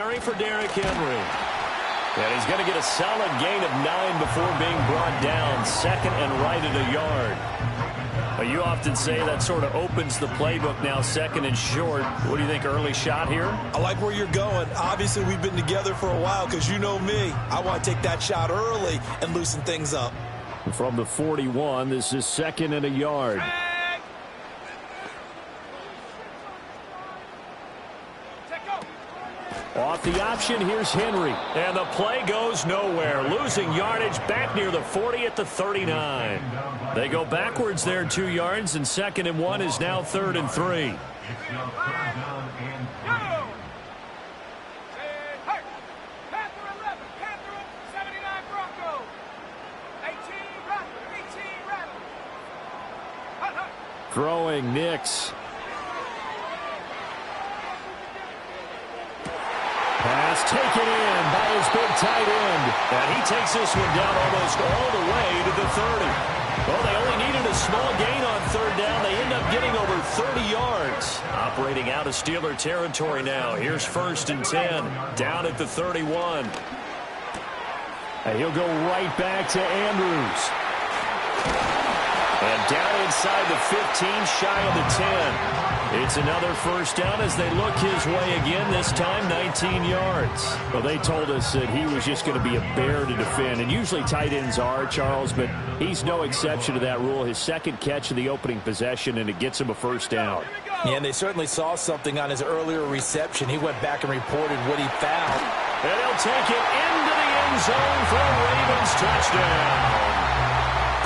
For Derrick Henry. And he's going to get a solid gain of 9 before being brought down. Second and right at a yard. Well, you often say that sort of opens the playbook now, second and short. What do you think, early shot here? I like where you're going. Obviously, we've been together for a while because you know me. I want to take that shot early and loosen things up. From the 41, this is second and a yard. Off the option, here's Henry. And the play goes nowhere. Losing yardage back near the 40 at the 39. They go backwards there 2 yards, and second and 1 is now third and 3. Throwing Nix. Pass taken in by his big tight end. And he takes this one down almost all the way to the 30. Well, they only needed a small gain on third down. They end up getting over 30 yards. Operating out of Steeler territory now. Here's first and 10. Down at the 31. And he'll go right back to Andrews. And down inside the 15, shy of the 10. It's another first down as they look his way again, this time 19 yards. Well, they told us that he was just going to be a bear to defend, and usually tight ends are, Charles, but he's no exception to that rule. His second catch of the opening possession, and it gets him a first down. Yeah, and they certainly saw something on his earlier reception. He went back and reported what he found. And he'll take it into the end zone for a Ravens touchdown.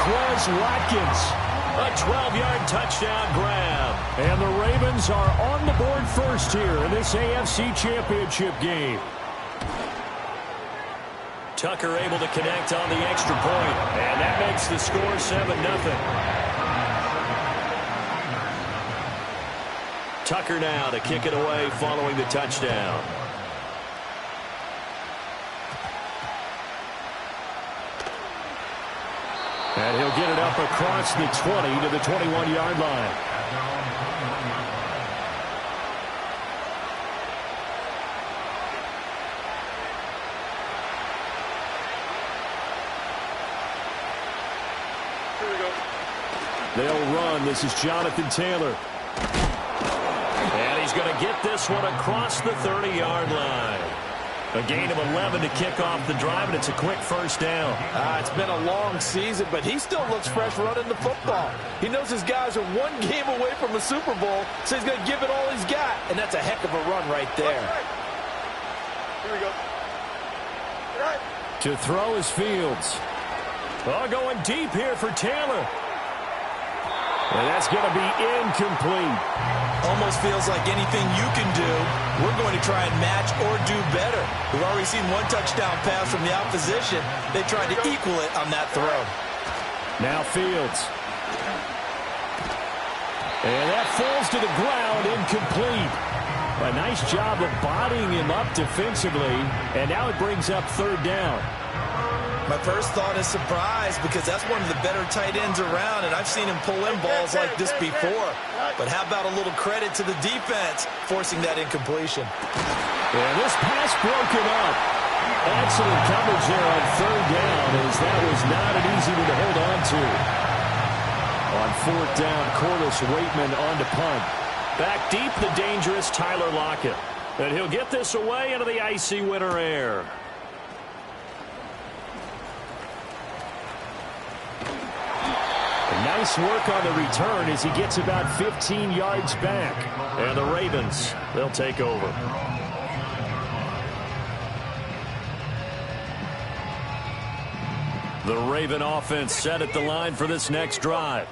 Quez Watkins. A 12-yard touchdown grab. And the Ravens are on the board first here in this AFC Championship game. Tucker able to connect on the extra point. And that makes the score 7-0. Tucker now to kick it away following the touchdown. And he'll get it up across the 20 to the 21-yard line. Here we go. They'll run. This is Jonathan Taylor. And he's going to get this one across the 30-yard line. A gain of 11 to kick off the drive, and it's a quick first down. It's been a long season, but he still looks fresh running the football. He knows his guys are one game away from a Super Bowl, so he's going to give it all he's got, and that's a heck of a run right there. Here we go. Right. To throw is Fields. Oh, going deep here for Taylor. And that's going to be incomplete. Almost feels like anything you can do, we're going to try and match or do better. We've already seen one touchdown pass from the opposition. They tried to equal it on that throw. Now Fields. And that falls to the ground, incomplete. A nice job of bodying him up defensively, and now it brings up third down. My first thought is surprise, because that's one of the better tight ends around, and I've seen him pull in balls like this before. But how about a little credit to the defense forcing that incompletion? And this pass broken up. Excellent coverage there on third down, as that was not an easy one to hold on to. On fourth down, Corliss Waitman on to punt. Back deep, the dangerous Tyler Lockett. And he'll get this away into the icy winter air. Nice work on the return as he gets about 15 yards back. And the Ravens, they'll take over. The Raven offense set at the line for this next drive.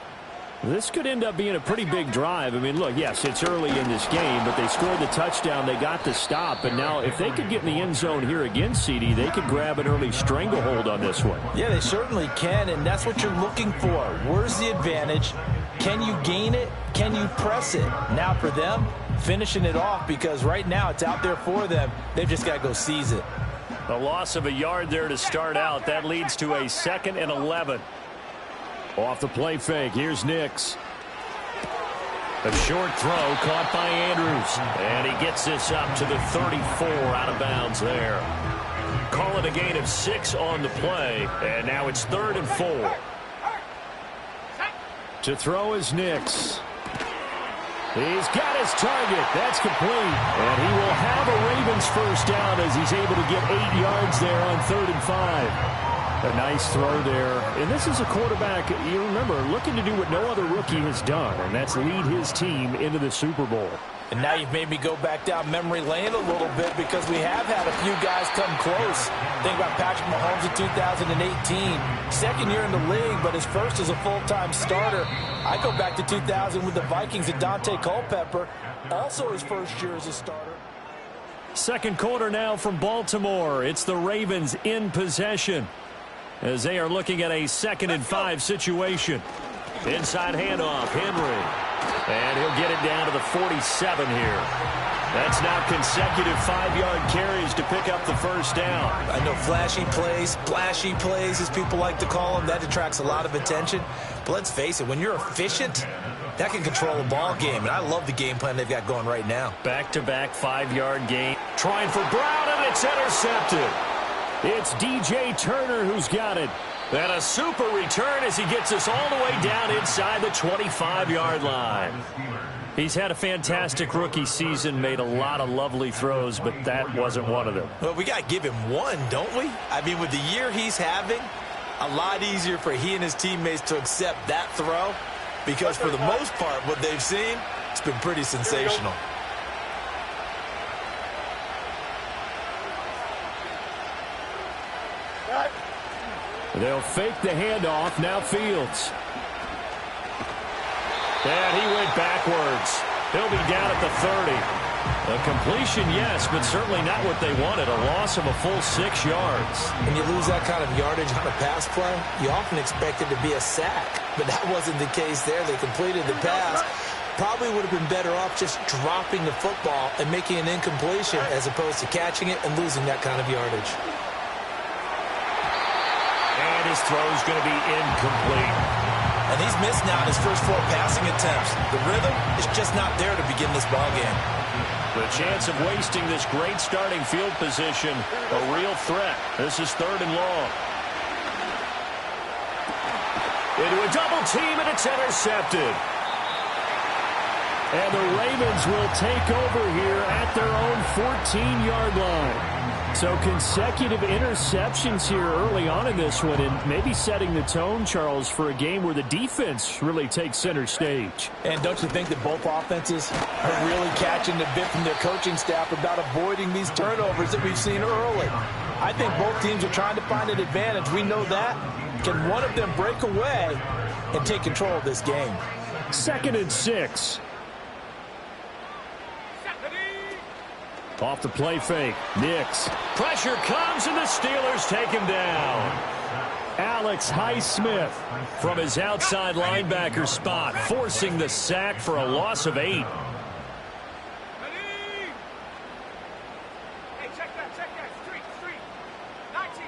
This could end up being a pretty big drive. I mean, look, yes, it's early in this game, but they scored the touchdown. They got the stop. And now if they could get in the end zone here again, CD, they could grab an early stranglehold on this one. Yeah, they certainly can, and that's what you're looking for. Where's the advantage? Can you gain it? Can you press it? Now for them, finishing it off, because right now it's out there for them. They've just got to go seize it. A loss of a yard there to start out. That leads to a 2nd and 11. Off the play fake, here's Nix. A short throw caught by Andrews. And he gets this up to the 34 out of bounds there. Call it a gain of 6 on the play. And now it's 3rd and 4. To throw is Nix. He's got his target. That's complete. And he will have a Ravens first down as he's able to get 8 yards there on 3rd and 5. A nice throw there. And this is a quarterback, you remember, looking to do what no other rookie has done, and that's lead his team into the Super Bowl. And now you've made me go back down memory lane a little bit because we have had a few guys come close. Think about Patrick Mahomes in 2018. Second year in the league, but his first as a full-time starter. I go back to 2000 with the Vikings and Dante Culpepper. Also his first year as a starter. Second quarter now from Baltimore. It's the Ravens in possession as they are looking at a 2nd and 5 situation. Inside handoff, Henry. And he'll get it down to the 47 here. That's now consecutive 5-yard carries to pick up the first down. I know flashy plays, splashy plays, as people like to call them, that attracts a lot of attention. But let's face it, when you're efficient, that can control a ball game. And I love the game plan they've got going right now. Back-to-back 5-yard gain. Trying for Brown, and it's intercepted. It's DJ Turner who's got it. And a super return as he gets us all the way down inside the 25-yard line. He's had a fantastic rookie season, made a lot of lovely throws, but that wasn't one of them. Well, we got to give him one, don't we? I mean, with the year he's having, a lot easier for he and his teammates to accept that throw because for the most part, what they've seen, it's been pretty sensational. They'll fake the handoff. Now Fields. And he went backwards. He'll be down at the 30. A completion, yes, but certainly not what they wanted. A loss of a full 6 yards. When you lose that kind of yardage on a pass play, you often expect it to be a sack. But that wasn't the case there. They completed the pass. Probably would have been better off just dropping the football and making an incompletion as opposed to catching it and losing that kind of yardage. And his throw is going to be incomplete. And he's missed now in his first 4 passing attempts. The rhythm is just not there to begin this ballgame. The chance of wasting this great starting field position, a real threat. This is 3rd and long. Into a double team, and it's intercepted. And the Ravens will take over here at their own 14-yard line. So consecutive interceptions here early on in this one, and maybe setting the tone, Charles, for a game where the defense really takes center stage. And don't you think that both offenses are really catching the bit from their coaching staff about avoiding these turnovers that we've seen early? I think both teams are trying to find an advantage. We know that. Can one of them break away and take control of this game? 2nd and 6. Off the play fake. Nix. Pressure comes, and the Steelers take him down. Alex Highsmith from his outside linebacker spot, forcing the sack for a loss of 8. Hey, check that. Street. 19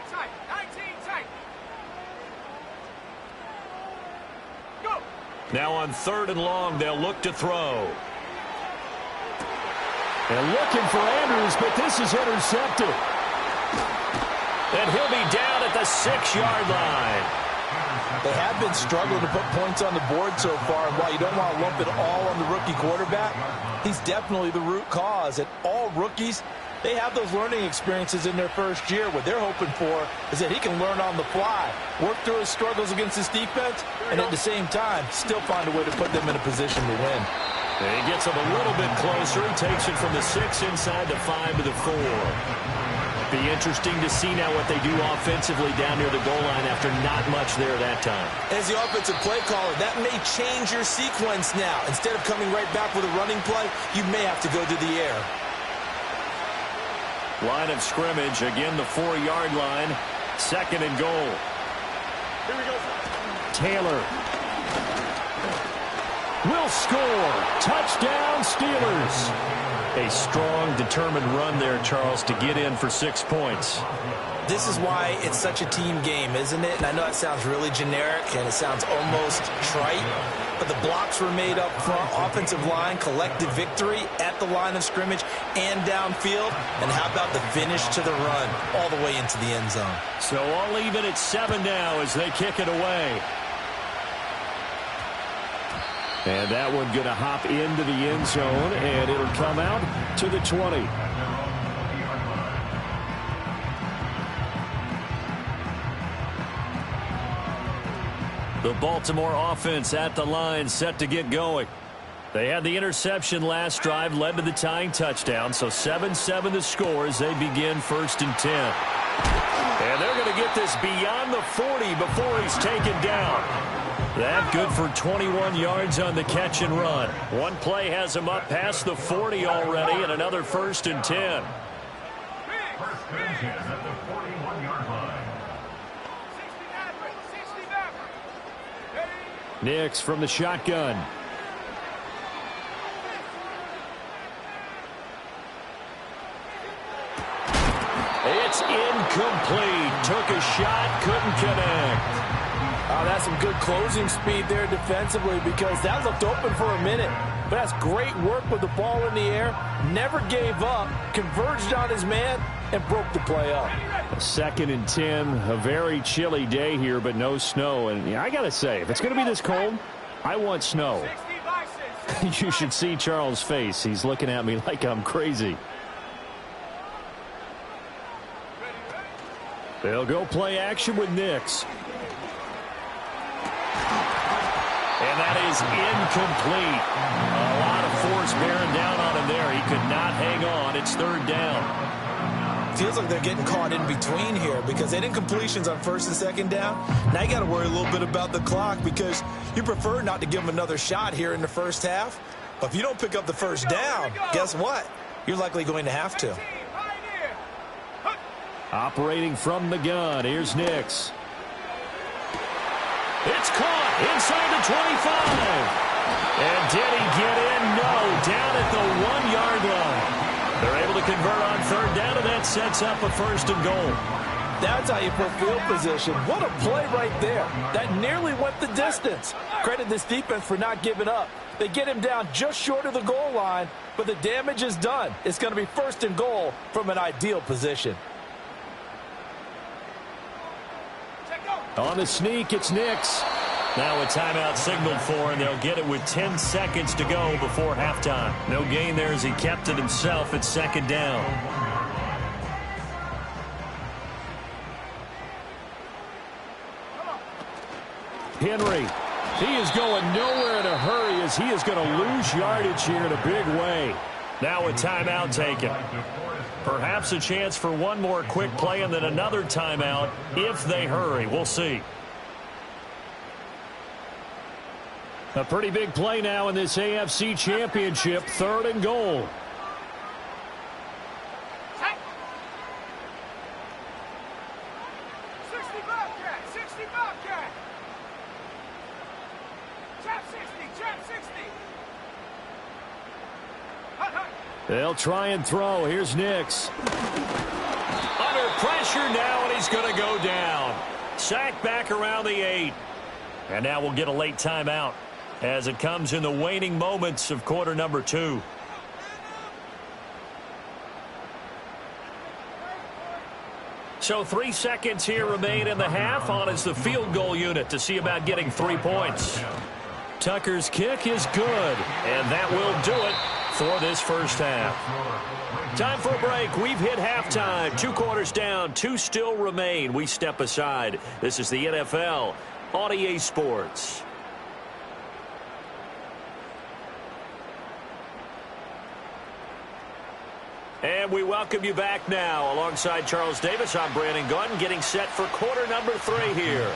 tight. Go! Now on 3rd and long, they'll look to throw. And looking for Andrews, but this is intercepted. And he'll be down at the 6-yard line. They have been struggling to put points on the board so far, and while you don't want to lump it all on the rookie quarterback, he's definitely the root cause. And all rookies, they have those learning experiences in their first year. What they're hoping for is that he can learn on the fly, work through his struggles against this defense, and at the same time, still find a way to put them in a position to win. And he gets him a little bit closer. He takes it from the 6 inside the 5 to the 4. Be interesting to see now what they do offensively down near the goal line after not much there that time. As the offensive play caller, that may change your sequence now. Instead of coming right back with a running play, you may have to go to the air. Line of scrimmage, again the 4-yard line. 2nd and goal. Here we go. Taylor will score. Touchdown, Steelers. A strong, determined run there, Charles, to get in for 6 points. This is why it's such a team game, isn't it? And I know it sounds really generic and it sounds almost trite, but the blocks were made up front. Offensive line collected victory at the line of scrimmage and downfield. And how about the finish to the run all the way into the end zone? So all even at 7 now as they kick it away. And that one going to hop into the end zone, and it'll come out to the 20. The Baltimore offense at the line, set to get going. They had the interception last drive, led to the tying touchdown, so 7-7 the score as they begin 1st and 10. And they're going to get this beyond the 40 before he's taken down. That good for 21 yards on the catch and run. One play has him up past the 40 already, and another 1st and 10. First and 10 at the 41-yard line. 69. Nix from the shotgun. It's incomplete. Took a shot, couldn't connect. Oh, that's some good closing speed there defensively, because that looked open for a minute. But that's great work with the ball in the air. Never gave up, converged on his man, and broke the play up. 2nd and 10, a very chilly day here, but no snow. And yeah, I got to say, if it's going to be this cold, I want snow. You should see Charles' face. He's looking at me like I'm crazy. They'll go play action with Nix. And that is incomplete. A lot of force bearing down on him there. He could not hang on. It's 3rd down. Feels like they're getting caught in between here, because they didn't completions on 1st and 2nd down. Now you got to worry a little bit about the clock, because you prefer not to give them another shot here in the first half. But if you don't pick up the 1st down, guess what? You're likely going to have to. Operating from the gun. Here's Nix. It's caught inside the 25. And did he get in? No. Down at the 1-yard line. They're able to convert on 3rd down, and that sets up a 1st and goal. That's how you put field position. What a play right there. That nearly went the distance. Credit this defense for not giving up. They get him down just short of the goal line, but the damage is done. It's going to be 1st and goal from an ideal position. On the sneak, it's Nix. Now a timeout signaled for, and they'll get it with 10 seconds to go before halftime. No gain there as he kept it himself at 2nd down. Henry, he is going nowhere in a hurry as he is going to lose yardage here in a big way. Now a timeout taken. Perhaps a chance for one more quick play and then another timeout if they hurry. We'll see. A pretty big play now in this AFC Championship. 3rd and goal. They'll try and throw. Here's Nix. Under pressure now, and he's going to go down. Sacked back around the 8. And now we'll get a late timeout as it comes in the waning moments of quarter number 2. So 3 seconds here remain in the half. On is the field goal unit to see about getting 3 points. Tucker's kick is good, and that will do it for this first half. Time for a break. We've hit halftime. 2 quarters down, 2 still remain. We step aside. This is the NFL on EA Sports. And we welcome you back now. Alongside Charles Davis, I'm Brandon Gaudin, getting set for quarter number 3 here.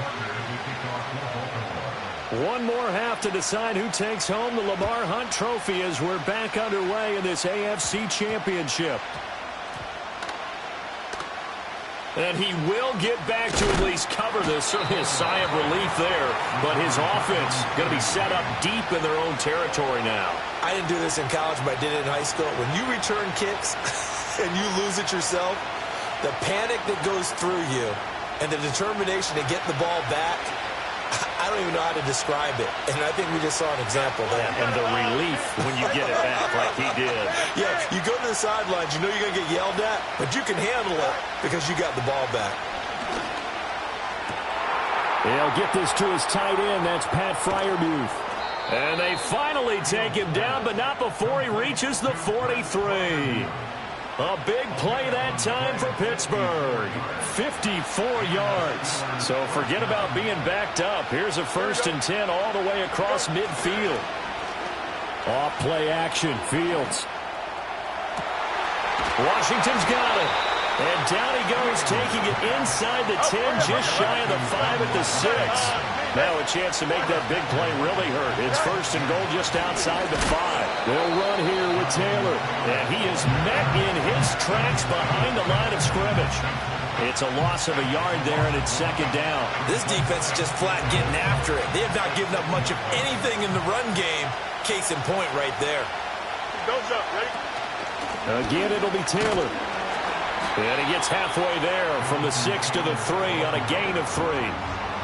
One more half to decide who takes home the Lamar Hunt Trophy as we're back underway in this AFC Championship. And he will get back to at least cover this. Certainly a sigh of relief there. But his offense going to be set up deep in their own territory now. I didn't do this in college, but I did it in high school. When you return kicks and you lose it yourself, the panic that goes through you and the determination to get the ball back, I I don't even know how to describe it. And I think we just saw an example there. And the relief when you get it back like he did. Yeah, you go to the sidelines, you know you're going to get yelled at, but you can handle it because you got the ball back. They'll get this to his tight end. That's Pat Fryermuth. And they finally take him down, but not before he reaches the 43. A big play that time for Pittsburgh. 54 yards. So forget about being backed up. Here's a 1st and 10 all the way across midfield. Off play action. Fields. Washington's got it. And down he goes, taking it inside the 10, just shy of the 5 at the 6. Now a chance to make that big play really hurt. It's 1st and goal just outside the 5. They'll run here with Taylor. And he is met in his tracks behind the line of scrimmage. It's a loss of a yard there, and it's 2nd down. This defense is just flat getting after it. They have not given up much of anything in the run game. Case in point right there. Goes up, ready? Again, it'll be Taylor. And he gets halfway there from the 6 to the 3 on a gain of 3.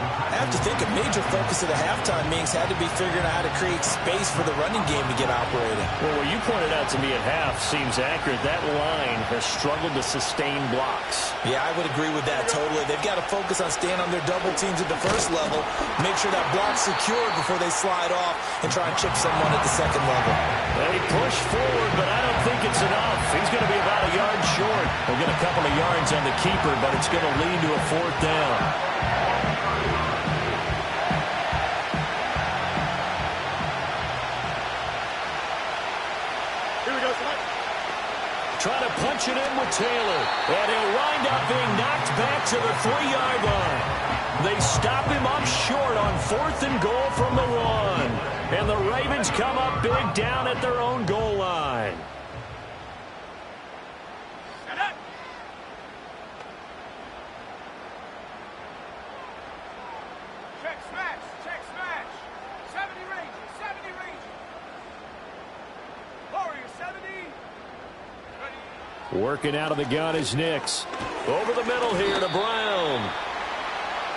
I have to think a major focus of the halftime meetings had to be figuring out how to create space for the running game to get operating. Well, what you pointed out to me at half seems accurate. That line has struggled to sustain blocks. Yeah, I would agree with that totally. They've got to focus on staying on their double teams at the first level, make sure that block's secured before they slide off and try and chip someone at the second level. They push forward, but I don't think it's enough. He's going to be about a yard short. We'll get a couple of yards on the keeper, but it's going to lead to a 4th down. Trying to punch it in with Taylor. And he'll wind up being knocked back to the 3-yard line. They stop him up short on 4th and goal from the 1. And the Ravens come up big down at their own goal line. Check smash, check smash. 70 Rangers, 70 Rangers. Warriors, 70. Working out of the gun is Nix. Over the middle here to Brown.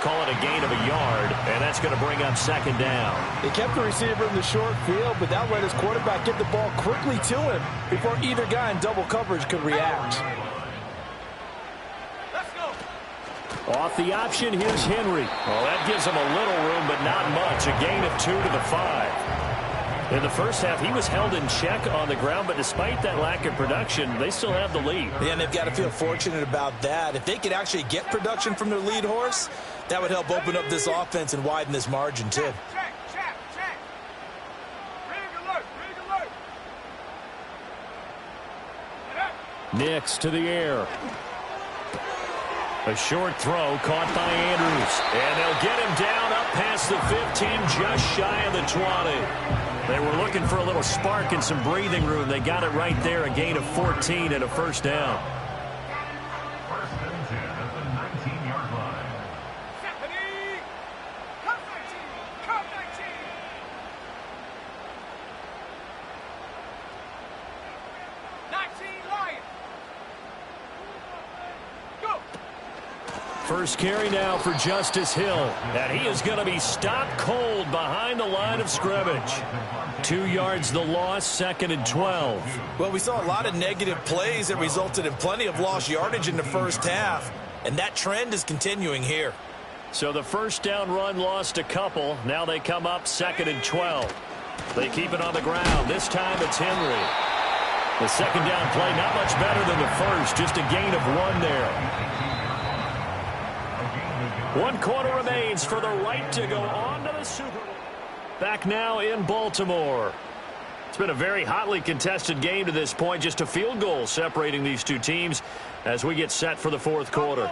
Call it a gain of a yard, and that's going to bring up 2nd down. He kept the receiver in the short field, but that let his quarterback get the ball quickly to him before either guy in double coverage could react. Let's go. Off the option, here's Henry. Well, that gives him a little room, but not much. A gain of 2 to the 5. In the first half, he was held in check on the ground, but despite that lack of production, they still have the lead. Yeah, and they've got to feel fortunate about that. If they could actually get production from their lead horse, that would help open up this offense and widen this margin, too. Check, check, check. Rig alert, rig alert. Get up. Nix to the air. A short throw caught by Andrews. And they'll get him down up past the 15, just shy of the 20. They were looking for a little spark and some breathing room. They got it right there, a gain of 14 and a 1st down. First and 10 at the 19-yard line. Stephanie. Come 19. Come 19. 19 Lions. Go. First carry now for Justice Hill. And he is going to be stopped cold behind the line of scrimmage. 2 yards the loss, 2nd and 12. Well, we saw a lot of negative plays that resulted in plenty of lost yardage in the first half, and that trend is continuing here. So the 1st down run lost a couple. Now they come up 2nd and 12. They keep it on the ground. This time it's Henry. The 2nd down play not much better than the first. Just a gain of 1 there. 1 quarter remains for the right to go on to the Super Bowl. Back now in Baltimore. It's been a very hotly contested game to this point. Just a field goal separating these two teams as we get set for the 4th quarter.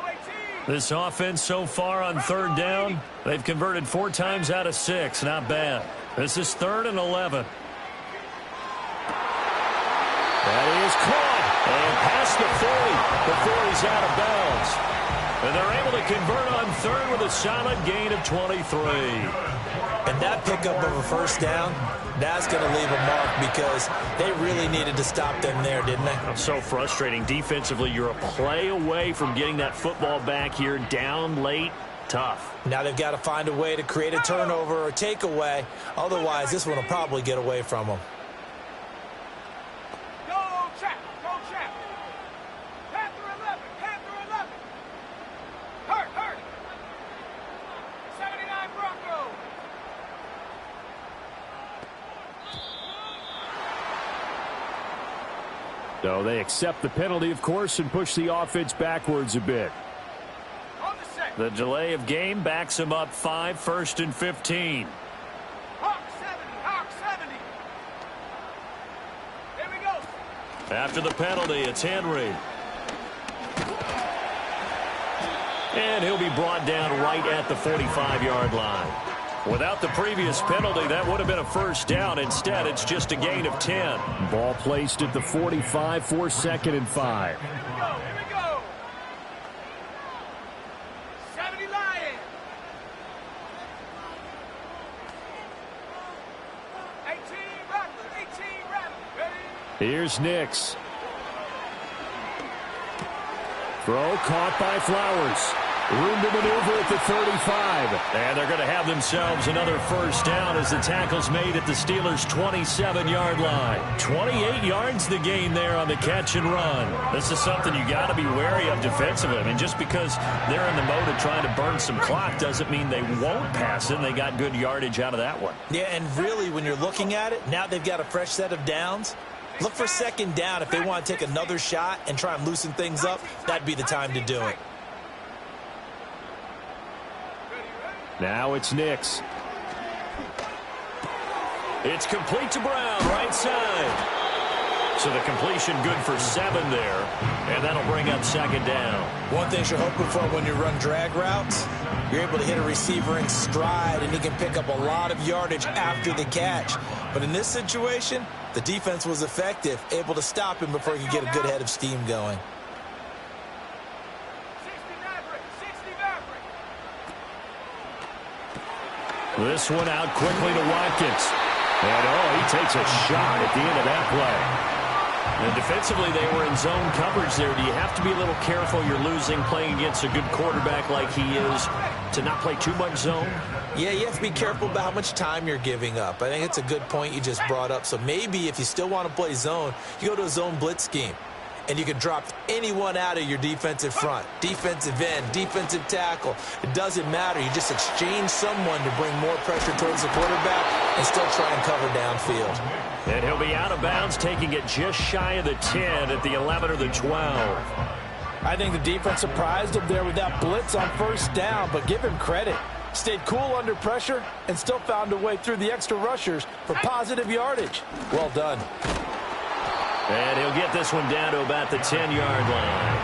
This offense so far on 3rd down, they've converted 4 times out of 6. Not bad. This is 3rd and 11. That is caught and past the 40 before he's out of bounds. And they're able to convert on 3rd with a solid gain of 23. And that pickup of a 1st down, that's going to leave a mark because they really needed to stop them there, didn't they? So frustrating. Defensively, you're a play away from getting that football back here down late. tough. Now they've got to find a way to create a turnover or takeaway. Otherwise, this one will probably get away from them. Go, Chap. Go, Chap. Panther 11. Panther 11. Hurt. 79 Broncos. So they accept the penalty, of course, and push the offense backwards a bit. On the set. The delay of game backs them up 5, 1st and 15. Hawk 70. Hawk 70. There we go. After the penalty, it's Henry. And he'll be brought down right at the 45-yard line. Without the previous penalty, that would have been a first down. Instead, it's just a gain of 10. Ball placed at the 45 for 2nd and 5. Here we go. 70 Lions. 18 Rattlers. Ready? Here's Nix. Throw caught by Flowers. Room to maneuver at the 35. And they're going to have themselves another first down as the tackle's made at the Steelers' 27-yard line. 28 yards the gain there on the catch and run. This is something you got to be wary of defensively. I mean, just because they're in the mode of trying to burn some clock doesn't mean they won't pass it. They got good yardage out of that one. Yeah, and really, when you're looking at it, now they've got a fresh set of downs. Look for 2nd down if they want to take another shot and try and loosen things up. That'd be the time to do it. Now it's Nix. It's complete to Brown, right side. So the completion good for 7 there, and that'll bring up 2nd down. One thing you're hoping for when you run drag routes, you're able to hit a receiver in stride, and he can pick up a lot of yardage after the catch. But in this situation, the defense was effective, able to stop him before he could get a good head of steam going. 60 Maverick. This one out quickly to Watkins. And, he takes a shot at the end of that play. And defensively, they were in zone coverage there. Do you have to be a little careful? You're losing playing against a good quarterback like he is to not play too much zone? Yeah, you have to be careful about how much time you're giving up. I think it's a good point you just brought up. So maybe if you still want to play zone, you go to a zone blitz scheme. And you can drop anyone out of your defensive front. Defensive end, defensive tackle. It doesn't matter. You just exchange someone to bring more pressure towards the quarterback and still try and cover downfield. And he'll be out of bounds, taking it just shy of the 10 at the 11 or the 12. I think the defense surprised him there with that blitz on 1st down, but give him credit. Stayed cool under pressure and still found a way through the extra rushers for positive yardage. Well done. And he'll get this one down to about the 10-yard line.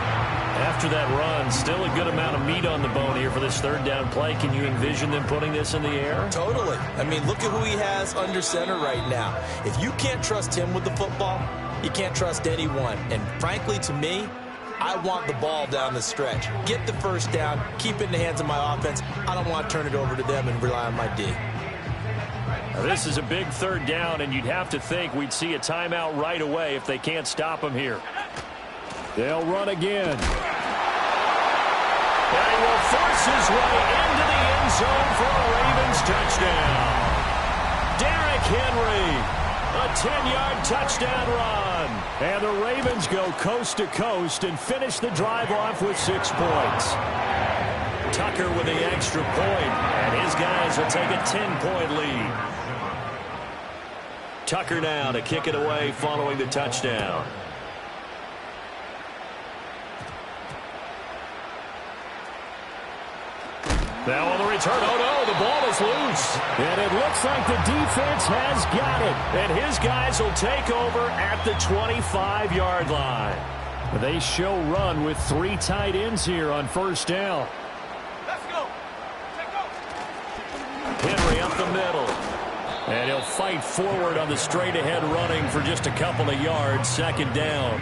After that run, still a good amount of meat on the bone here for this 3rd down play. Can you envision them putting this in the air? Totally. I mean, look at who he has under center right now. If you can't trust him with the football, you can't trust anyone. And frankly, to me, I want the ball down the stretch. Get the first down, keep it in the hands of my offense. I don't want to turn it over to them and rely on my D. Now, this is a big 3rd down, and you'd have to think we'd see a timeout right away if they can't stop him here. They'll run again. And he will force his way into the end zone for a Ravens touchdown. Derrick Henry, a 10-yard touchdown run. And the Ravens go coast to coast and finish the drive off with 6 points. Tucker with the extra point, and his guys will take a 10-point lead. Tucker now to kick it away following the touchdown. Now on the return, oh no, the ball is loose. And it looks like the defense has got it. And his guys will take over at the 25-yard line. They show run with 3 tight ends here on 1st down. Let's go. Henry up the middle. And he'll fight forward on the straight-ahead running for just a couple of yards. 2nd down.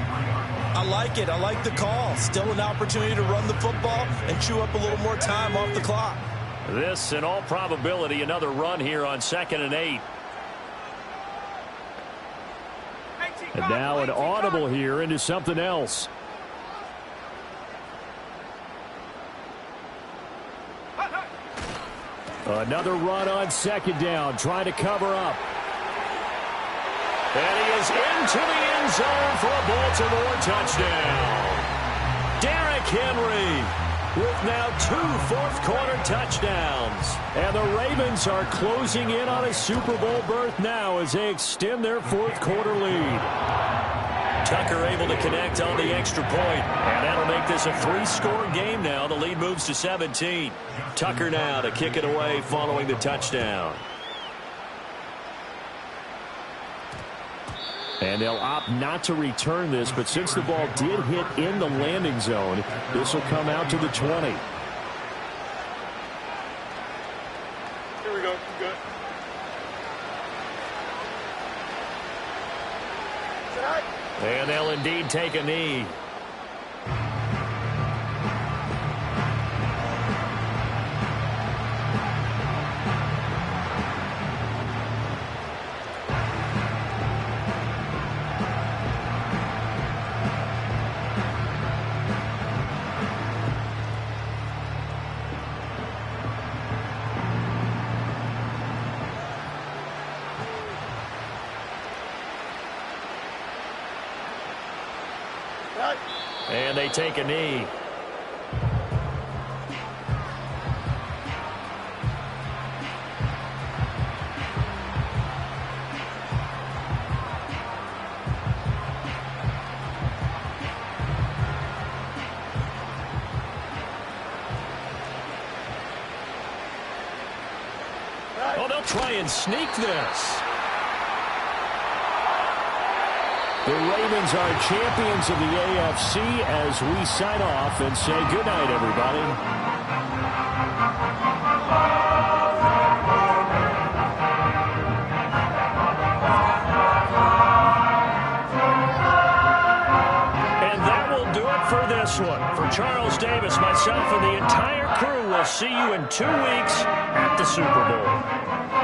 I like it. I like the call. Still an opportunity to run the football and chew up a little more time off the clock. This, in all probability, another run here on 2nd and 8. And now an audible here into something else. Hut, hut. Another run on second down, trying to cover up. And he is into the end zone for a Baltimore touchdown. Derrick Henry with now 2 fourth-quarter touchdowns. And the Ravens are closing in on a Super Bowl berth now as they extend their fourth-quarter lead. Tucker able to connect on the extra point, and that'll make this a 3-score game now. The lead moves to 17. Tucker now to kick it away following the touchdown. And they'll opt not to return this, but since the ball did hit in the landing zone, this will come out to the 20. Here we go. Good. And they'll indeed take a knee. And they take a knee. Oh, they'll try and sneak this. The Ravens are champions of the AFC as we sign off and say goodnight, everybody. And that will do it for this one. For Charles Davis, myself, and the entire crew, we'll see you in 2 weeks at the Super Bowl.